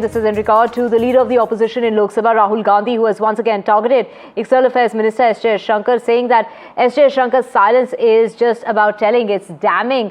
This is in regard to the leader of the opposition in Lok Sabha, Rahul Gandhi, who has once again targeted External Affairs Minister S. Jaishankar, saying that S. Jaishankar's silence is just about telling. It's damning,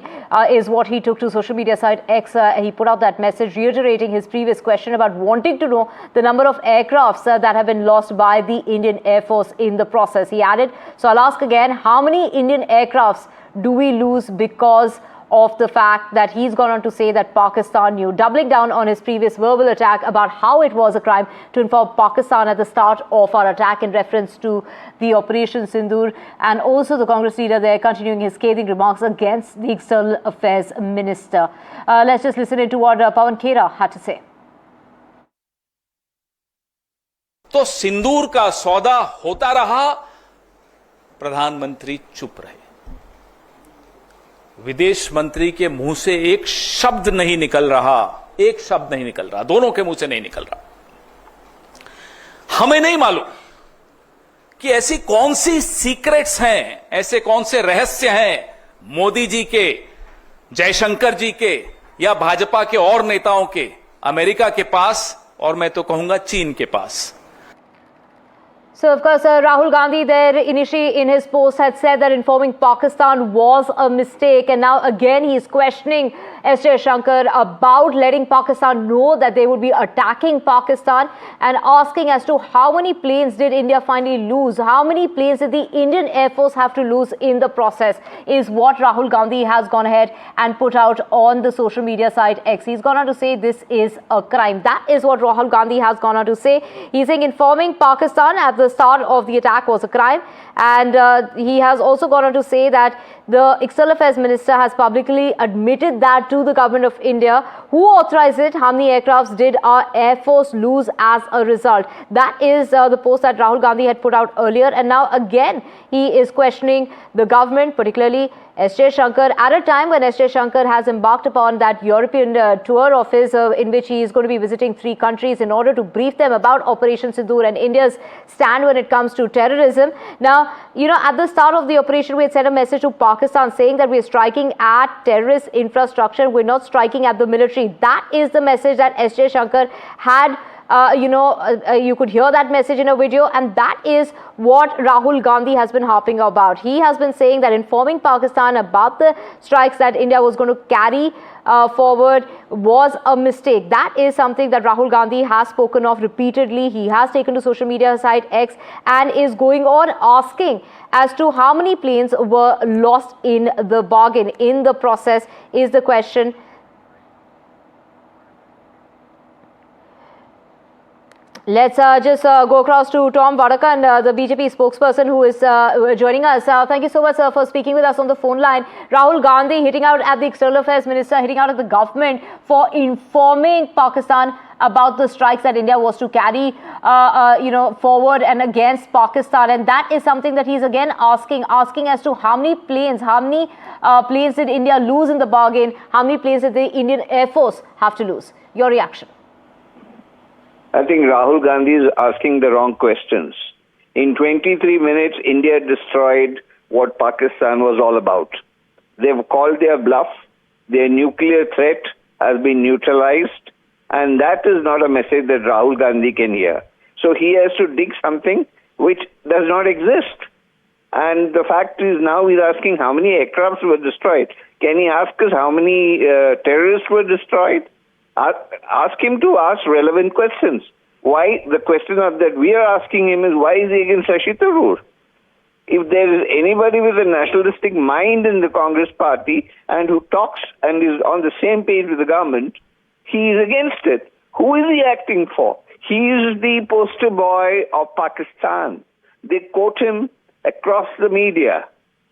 is what he took to social media site X. He put out that message reiterating his previous question about wanting to know the number of aircrafts that have been lost by the Indian Air Force in the process. He added, so I'll ask again, how many Indian aircrafts do we lose because of the fact that he's gone on to say that Pakistan knew, doubling down on his previous verbal attack about how it was a crime to inform Pakistan at the start of our attack in reference to the Operation Sindoor, and also the Congress leader there continuing his scathing remarks against the External Affairs Minister. Let's just listen into what Pawan Khera had to say. तो सिंदूर का सौदा होता रहा, प्रधानमंत्री चुप रहे। विदेश मंत्री के मुंह से एक शब्द नहीं निकल रहा, एक शब्द नहीं निकल रहा, दोनों के मुंह से नहीं निकल रहा। हमें नहीं मालूम कि ऐसी कौन सी सीक्रेट्स हैं, ऐसे कौन से रहस्य हैं मोदी जी के, जयशंकर जी के या भाजपा के और नेताओं के, अमेरिका के पास और मैं तो कहूंगा चीन के पास। So, of course, Rahul Gandhi there initially in his post had said that informing Pakistan was a mistake, and now again he is questioning S. Jaishankar about letting Pakistan know that they would be attacking Pakistan and asking as to how many planes did India finally lose, how many planes did the Indian Air Force have to lose in the process, is what Rahul Gandhi has gone ahead and put out on the social media site X. He's gone on to say this is a crime. That is what Rahul Gandhi has gone on to say. He's saying informing Pakistan at the start of the attack was a crime, and he has also gone on to say that the External Affairs Minister has publicly admitted that to the government of India. Who authorized it? How many aircrafts did our Air Force lose as a result? That is the post that Rahul Gandhi had put out earlier, and now again he is questioning the government, particularly S. Jaishankar, at a time when S. Jaishankar has embarked upon that European tour of his in which he is going to be visiting 3 countries in order to brief them about Operation Sindoor and India's stand when it comes to terrorism. Now, at the start of the operation, we had sent a message to Pakistan saying that we're striking at terrorist infrastructure, we're not striking at the military. That is the message that S. Jaishankar had. You could hear that message in a video, and that is what Rahul Gandhi has been harping about. He has been saying that informing Pakistan about the strikes that India was going to carry forward was a mistake. That is something that Rahul Gandhi has spoken of repeatedly. He has taken to social media site X and is going on asking as to how many planes were lost in the bargain. In the process is the question. Let's just go across to Tom Vadakan, the BJP spokesperson who is joining us. Thank you so much, sir, for speaking with us on the phone line. Rahul Gandhi hitting out at the External Affairs Minister, hitting out at the government for informing Pakistan about the strikes that India was to carry, forward and against Pakistan. And that is something that he's again asking as to how many planes did India lose in the bargain? How many planes did the Indian Air Force have to lose? Your reaction? I think Rahul Gandhi is asking the wrong questions. In 23 minutes, India destroyed what Pakistan was all about. They've called their bluff. Their nuclear threat has been neutralized. And that is not a message that Rahul Gandhi can hear. So he has to dig something which does not exist. And the fact is now he's asking how many aircrafts were destroyed. Can he ask us how many terrorists were destroyed? Ask him to ask relevant questions. Why? The question that we are asking him is, why is he against Shashi Tharoor? If there is anybody with a nationalistic mind in the Congress party and who talks and is on the same page with the government, he is against it. Who is he acting for? He is the poster boy of Pakistan. They quote him across the media.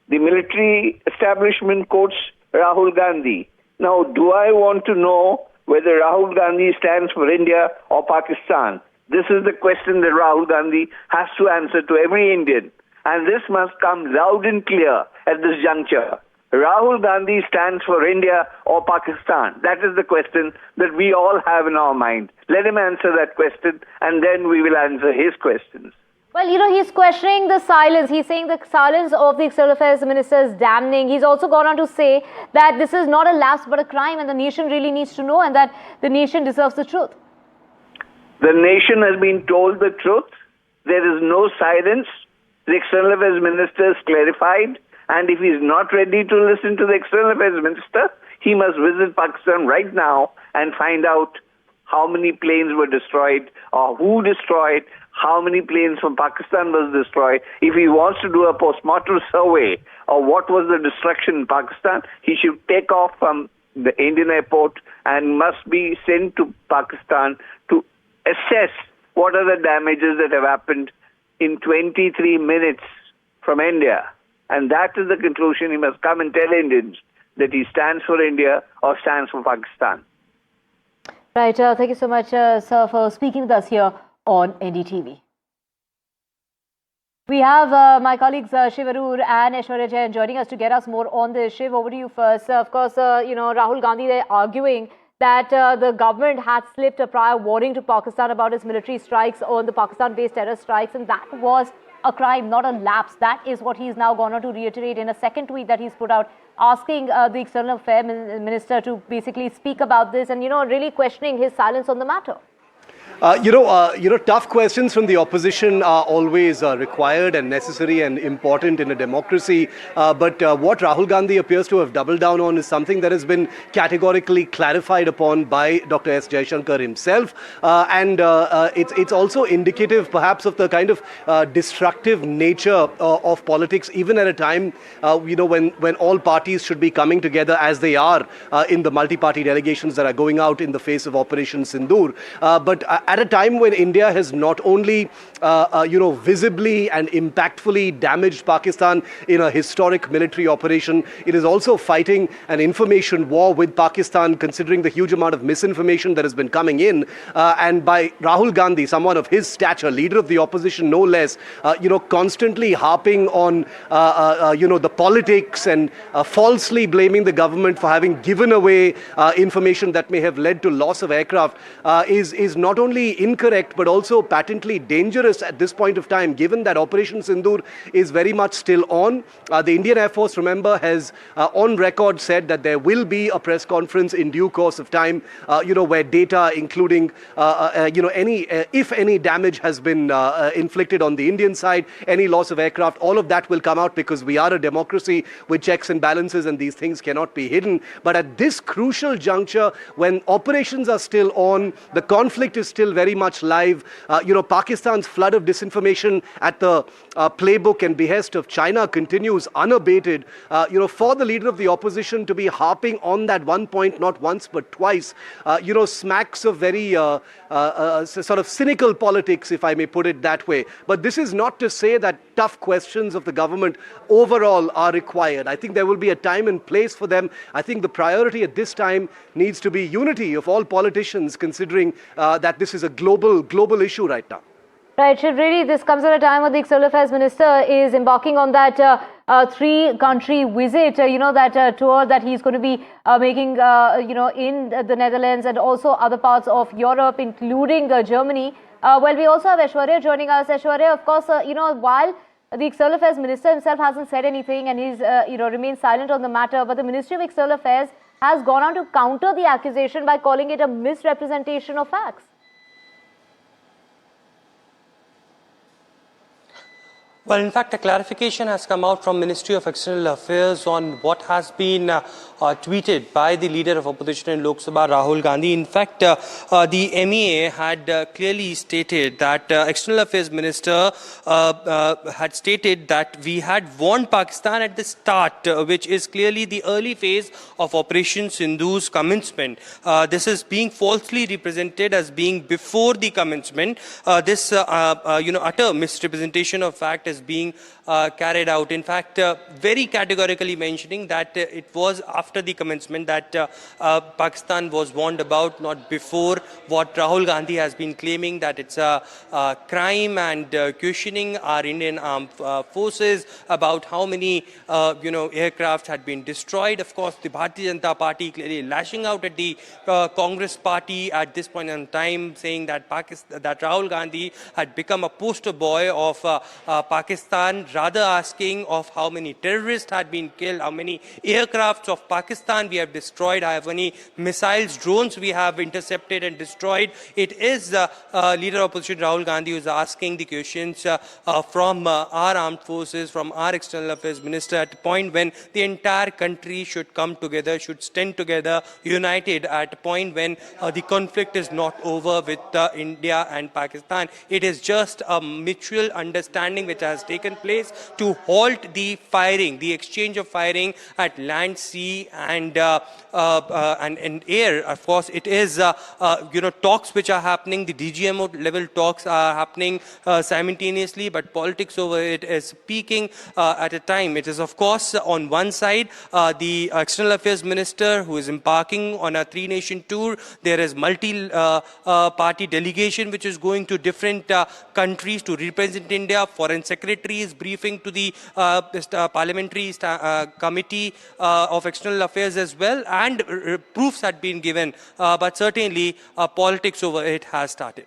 The military establishment quotes Rahul Gandhi. Now, do I want to know whether Rahul Gandhi stands for India or Pakistan? This is the question that Rahul Gandhi has to answer to every Indian. And this must come loud and clear at this juncture. Rahul Gandhi stands for India or Pakistan? That is the question that we all have in our mind. Let him answer that question, and then we will answer his questions. Well, he's questioning the silence. He's saying the silence of the External Affairs Minister is damning. He's also gone on to say that this is not a lapse but a crime, and the nation really needs to know, and that the nation deserves the truth. The nation has been told the truth. There is no silence. The External Affairs Minister has clarified, and if he is not ready to listen to the External Affairs Minister, he must visit Pakistan right now and find out how many planes were destroyed, or who destroyed, how many planes from Pakistan was destroyed. If he wants to do a post-mortem survey of what was the destruction in Pakistan, he should take off from the Indian airport and must be sent to Pakistan to assess what are the damages that have happened in 23 minutes from India. And that is the conclusion. He must come and tell Indians that he stands for India or stands for Pakistan. Right. Thank you so much, sir, for speaking with us here on NDTV. We have my colleagues Shiv Arur and Aishwarya Jain joining us to get us more on this. Shiv, over to you first. Of course, Rahul Gandhi, they're arguing that the government had slipped a prior warning to Pakistan about its military strikes on the Pakistan-based terror strikes, and that was a crime, not a lapse. That is what he's now gone on to reiterate in a second tweet that he's put out, asking the External Affairs Minister to basically speak about this and, really questioning his silence on the matter. Tough questions from the opposition are always required and necessary and important in a democracy. But what Rahul Gandhi appears to have doubled down on is something that has been categorically clarified upon by Dr. S. Jaishankar himself. And it's also indicative perhaps of the kind of destructive nature of politics, even at a time, when all parties should be coming together as they are in the multi-party delegations that are going out in the face of Operation Sindoor. But at a time when India has not only, visibly and impactfully damaged Pakistan in a historic military operation, it is also fighting an information war with Pakistan, considering the huge amount of misinformation that has been coming in. And by Rahul Gandhi, someone of his stature, leader of the opposition, no less, constantly harping on, the politics and falsely blaming the government for having given away information that may have led to loss of aircraft is not only incorrect but also patently dangerous at this point of time, given that Operation Sindoor is very much still on. The Indian Air Force, remember, has on record said that there will be a press conference in due course of time, where data, including, if any damage has been inflicted on the Indian side, any loss of aircraft, all of that will come out, because we are a democracy with checks and balances and these things cannot be hidden. But at this crucial juncture, when operations are still on, the conflict is still very much live, Pakistan's flood of disinformation at the playbook and behest of China continues unabated. For the leader of the opposition to be harping on that one point, not once but twice, smacks of very sort of cynical politics, if I may put it that way. But this is not to say that tough questions of the government overall are required. I think there will be a time and place for them. I think the priority at this time needs to be unity of all politicians, considering that this is a global issue right now. Right, really, this comes at a time when the External Affairs Minister is embarking on that three-country visit, that tour that he's going to be making, in the Netherlands and also other parts of Europe, including Germany. We also have Aishwarya joining us. Aishwarya, of course, while the External Affairs Minister himself hasn't said anything and he's, remained silent on the matter, but the Ministry of External Affairs has gone on to counter the accusation by calling it a misrepresentation of facts. Well, in fact, a clarification has come out from Ministry of External Affairs on what has been tweeted by the leader of opposition in Lok Sabha, Rahul Gandhi. In fact, the MEA had clearly stated that External Affairs Minister had stated that we had warned Pakistan at the start, which is clearly the early phase of Operation Sindoor's commencement. This is being falsely represented as being before the commencement. This, utter misrepresentation of fact is being carried out. In fact, very categorically mentioning that it was after the commencement that Pakistan was warned about, not before. What Rahul Gandhi has been claiming, that it's a crime, and questioning our Indian armed forces about how many aircraft had been destroyed. Of course, the Bharatiya Janata Party clearly lashing out at the Congress Party at this point in time, saying that that Rahul Gandhi had become a poster boy of Pakistan Pakistan, rather asking of how many terrorists had been killed, how many aircrafts of Pakistan we have destroyed, how many missiles, drones we have intercepted and destroyed. It is leader of opposition Rahul Gandhi who is asking the questions from our armed forces, from our external affairs minister, at a point when the entire country should come together, should stand together, united, at a point when the conflict is not over with India and Pakistan. It is just a mutual understanding which has taken place to halt the firing, the exchange of firing at land, sea, and air. Of course, it is talks which are happening. The DGMO level talks are happening simultaneously, but politics over it is peaking at a time. It is, of course, on one side the external affairs minister who is embarking on a three-nation tour. There is multi-party delegation which is going to different countries to represent India. Foreign secretary is briefing to the parliamentary committee of external affairs as well, and proofs had been given, but certainly politics over it has started.